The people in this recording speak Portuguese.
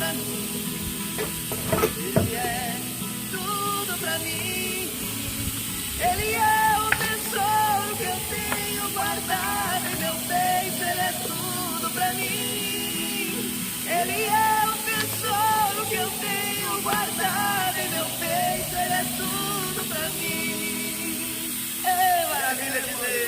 pra mim. Ele é tudo pra mim. Ele é o tesouro que eu tenho guardado em meu peito. Ele é tudo pra mim. Ele é o tesouro que eu tenho guardado em meu peito. Ele é tudo pra mim. É maravilha de Deus.